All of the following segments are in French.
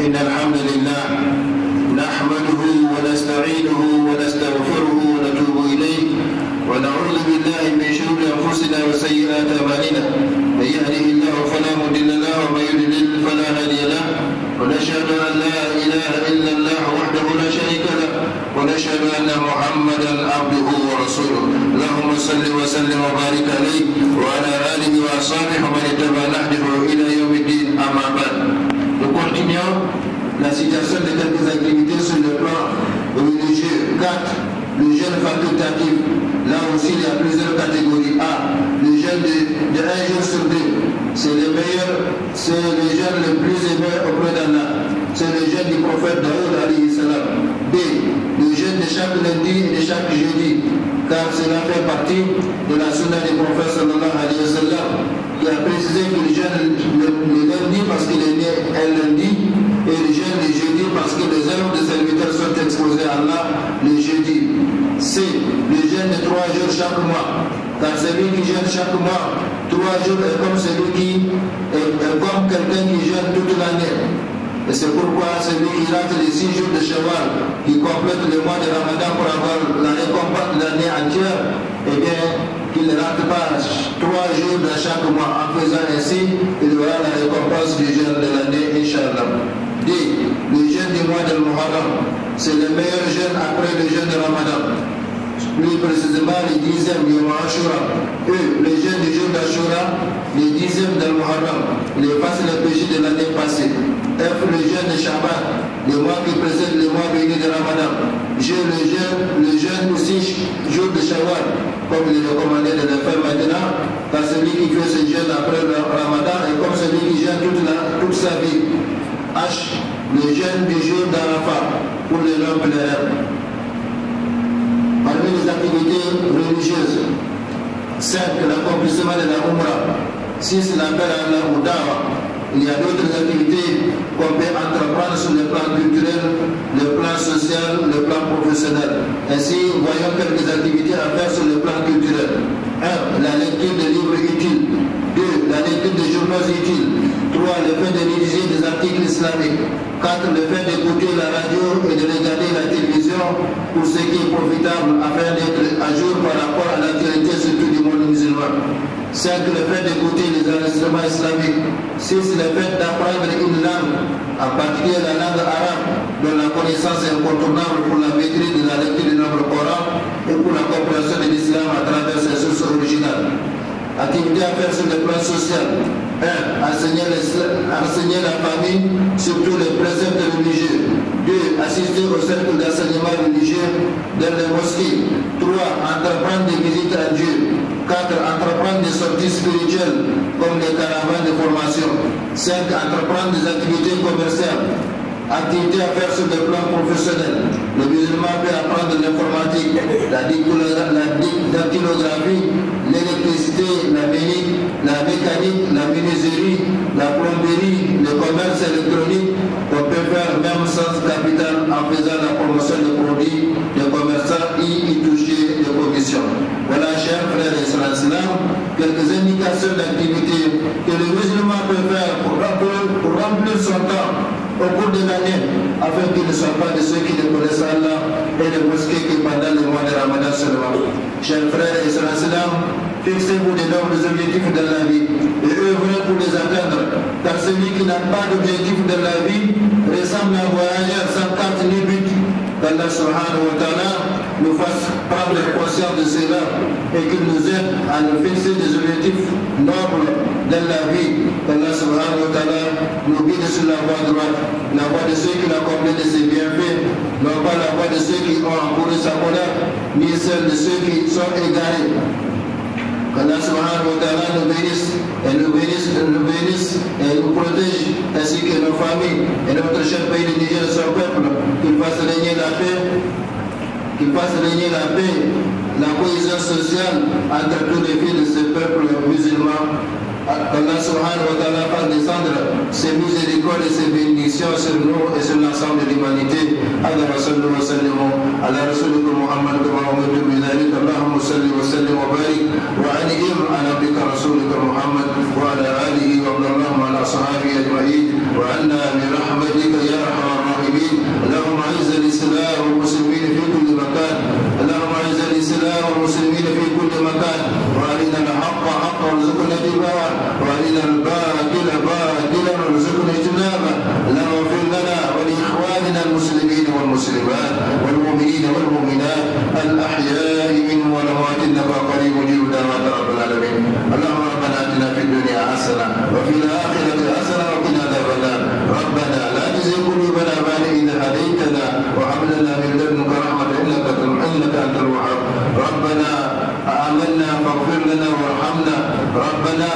إن الحمد لله نحمده ونستعينه ونستغفره ونتوب إليه ونعوذ بالله من شرور أنفسنا وسيئات أعمالنا من يهده الله فلا مضل له ومن يضلل فلا هادي له ونشهد أن لا إله إلا الله وحده لا شريك له ونشهد أن محمدا عبده ورسوله اللهم صل وسلم وبارك عليه وعلى آله وأصحابه ومن اتبع نهجه إلى يوم الدين أما بعد. Nous continuons la situation de quelques activités sur le plan religieux. 4. Le jeûne facultatif. Là aussi, il y a plusieurs catégories. A. Le jeûne de 1 jour sur 2. C'est le meilleur, c'est le jeûne le plus aimé auprès d'Allah. C'est le jeûne du prophète Daoud alayhi salam. B. Le jeûne de chaque lundi et de chaque jeudi. Car cela fait partie de la sunna du prophète sallallahu alayhi wa sallam, qui a précisé que le jeûne le lundi parce qu'il est né un lundi et le jeûne le jeudi parce que les œuvres des serviteurs sont exposées à Allah le jeudi. C. Le jeûne de 3 jours chaque mois. Car celui qui jeûne chaque mois, 3 jours est comme celui qui est comme quelqu'un qui jeûne toute l'année. Et c'est pourquoi celui qui rate les 6 jours de Shawwal, qui complète le mois de Ramadan pour avoir la récompense de l'année entière, eh bien, qu'il ne rate pas 3 jours de chaque mois. En faisant ainsi, il aura la récompense du jeûne de l'année, Inch'Allah. D. Le jeûne du mois de Muharram. C'est le meilleur jeûne après le jeûne de Ramadan. Plus précisément, le 10e du Ashura. E. Le jeûne du jour d'Ashura, le 10e de Muharram. Il efface les péchés de l'année passée. F. Le jeûne de Shabbat, le mois qui précède le mois béni de Ramadan. G. Le jeûne du 6 jours de Shawwal, comme il est recommandé de le faire maintenant, car celui qui fait ce jeûne après le Ramadan est comme celui qui jeûne toute sa vie. H. Le jeûne du jour d'Arafat, pour les non-pèlerins. Parmi les activités religieuses, 5. L'accomplissement de la Umrah. 6. L'appel à la Oudawa. Il y a d'autres activités qu'on peut entreprendre sur le plan culturel, le plan social, le plan professionnel. Ainsi, voyons quelques activités à faire sur le plan culturel. 1. La lecture de livres utiles. 2. La lecture de journaux utiles. 3. Le fait de rédiger des articles islamiques. 4. Le fait d'écouter la radio et de regarder la télévision pour ce qui est profitable afin d'être à jour par rapport à l'actualité surtout du monde musulman. 5. Le fait d'écouter les enregistrements islamiques. 6. Le fait d'apprendre une langue, en particulier la langue arabe, dont la connaissance est incontournable pour la maîtrise de la lecture du Noble Coran et pour la compréhension de l'islam à travers ses sources originales. Activité à faire sur le plan social. 1. Enseigner la famille, surtout les préceptes religieux. 2. Assister au cercle d'enseignement religieux dans les mosquées. 3. Entreprendre des visites à Dieu. 4. Entreprendre des sorties spirituelles comme les caravanes de formation. 5. Entreprendre des activités commerciales. Activités à faire sur le plan professionnel. Le musulman peut apprendre l'informatique, la dactylographie, l'électricité, la mécanique, la menuiserie, la plomberie, le commerce électronique. On peut faire même sans capital en faisant la promotion de produits, de commerçants y toucher des commissions. Voilà, chers frères et sœurs, quelques indications d'activité que le musulman peut faire pour remplir son temps au cours de l'année, afin qu'il ne soit pas de ceux qui ne connaissent Allah et les mosquées qui pendant le mois de Ramadan seulement. Chers frères et sœurs, fixez-vous de nobles objectifs dans la vie et œuvrez pour les atteindre, car celui qui n'a pas d'objectif dans la vie ressemble à un voyageur sans carte ni but. Qu'Allah subhanahu wa ta'ala nous fasse prendre conscience de cela et qu'il nous aide à nous fixer des objectifs nobles dans la vie. Qu'Allah subhanahu wa ta'ala nous guide sur la voie droite, la voie de ceux qui l'accomplissent de ses bienfaits, non pas la voie de ceux qui ont encouru sa colère, ni celle de ceux qui sont égarés. Qu'Allah subhanahu wa ta'ala nous bénisse et nous protège, ainsi que nos familles et notre cher pays de Niger, son peuple, qu'il fasse régner la paix, la cohésion sociale entre tous les fils de ce peuple musulman. qu'Allah subhanahu wa ta'ala fasse descendre ses miséricordes et ses bénédictions sur nous et sur l'ensemble de l'humanité. Allahumma salli wa sallim ala rasulika Muhammad wa ummatu bi dhalika. Allahumma salli wa sallim wa barik wa an'im ala abdika rasulika Muhammad wa ala alihi wa Allahumma ala ashabihi ajma'in wa anna bi rahmatika ya آمنا فاغفر لنا وارحمنا ربنا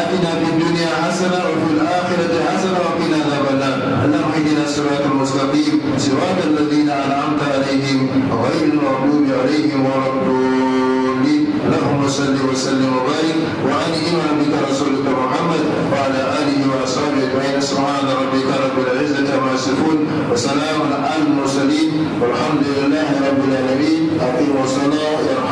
آتنا في الدنيا حسنة وفي الآخرة حسنة وقنا عذاب النار اللهم اهدنا الصراط المستقيم صراط الذين أنعمت عليهم غير المغضوب عليهم ولا الضالين اللهم صل وسلم وبارك وأنعم بك رسولك محمد وعلى آله وأصحابه أجمعين سبحان ربك رب العزة عما يصفون وسلام على المرسلين والحمد لله رب العالمين أقيموا الصلاة